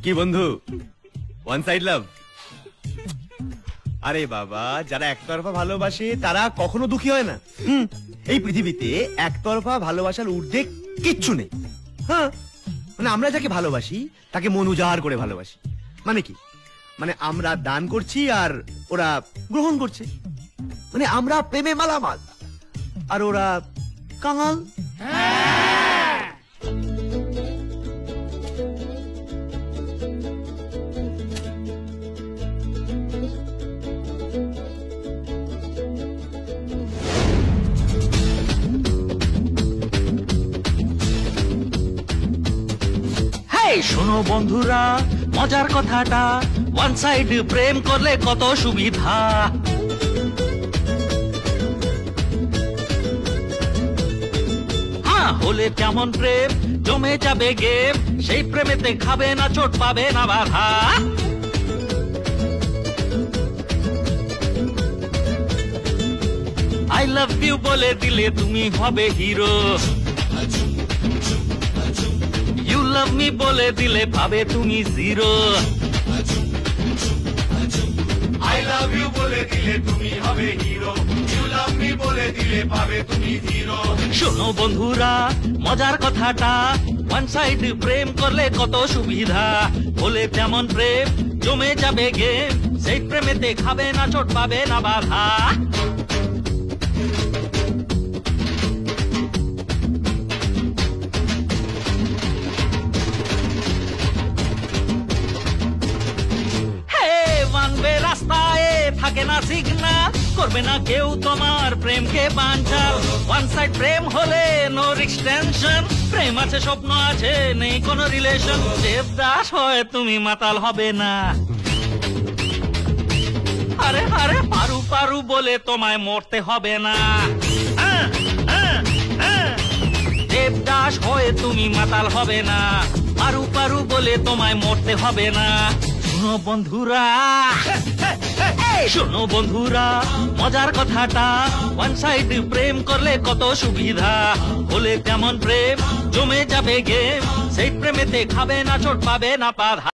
কি বন্ধু, one side love? আরে বাবা, যারা একতরফা ভালোবাসে তারা কখনো দুঃখী হয় না। এই পৃথিবীতে একতরফা ভালোবাসার ঊর্ধ্বে কিচ্ছু নেই। হ্যাঁ, মানে আমরা যাকে ভালোবাসি তাকে মন উজাড় করে ভালোবাসি। মানে কি? মানে আমরা দান করছি আর ওরা গ্রহণ করছে। মানে আমরা প্রেমে মালামাল আর ওরা কাঙাল। শোনো বন্ধুরা মজার কথাটা, ওয়ান সাইড প্রেম করলে কত সুবিধা। হ্যাঁ, হলে কেমন প্রেম, জমে যাবে গেম, সেই প্রেমেতে খাবে না চোট, পাবে না বাধা। আই লাভ ইউ বলে দিলে তুমি হবে হিরো, ইউ লাভ মি বলে দিলে পাবে তুমি জিরো। আই লাভ ইউ বলে দিলে তুমি হবে হিরো, ইউ লাভ মি বলে দিলে পাবে তুমি জিরো। শোনো বন্ধুরা মজার কথাটা, ওয়ান সাইড প্রেম করলে কত সুবিধা। হলে তেমন প্রেম, জমে যাবে গেম, সেই প্রেমেতে খাবে না চোট, পাবে না বাধা। রাস্তায় থাকে না সিগনাল, করবে না কেউ তোমার প্রেমকে বানচাল। ওয়ান সাইড প্রেম হলে নো রিস্ক টেনশন, প্রেম আছে স্বপ্ন আছে নেই কোনো রিলেশন। দেবদাস হয় তুমি মাতাল হবে না, আরে আরে পারু পারু বলে তোমায় মরতে হবে না। দেবদাস হয়ে তুমি মাতাল হবে না, পারু পারু বলে তোমায় মরতে হবে না। শোনো বন্ধুরা, শোনো বন্ধুরা মজার কথাটা, ওয়ান সাইড প্রেম করলে কত সুবিধা। হলে তেমন প্রেম, জমে যাবে গেম, সেই প্রেমেতে খাবে না চোট, পাবে না বাধা।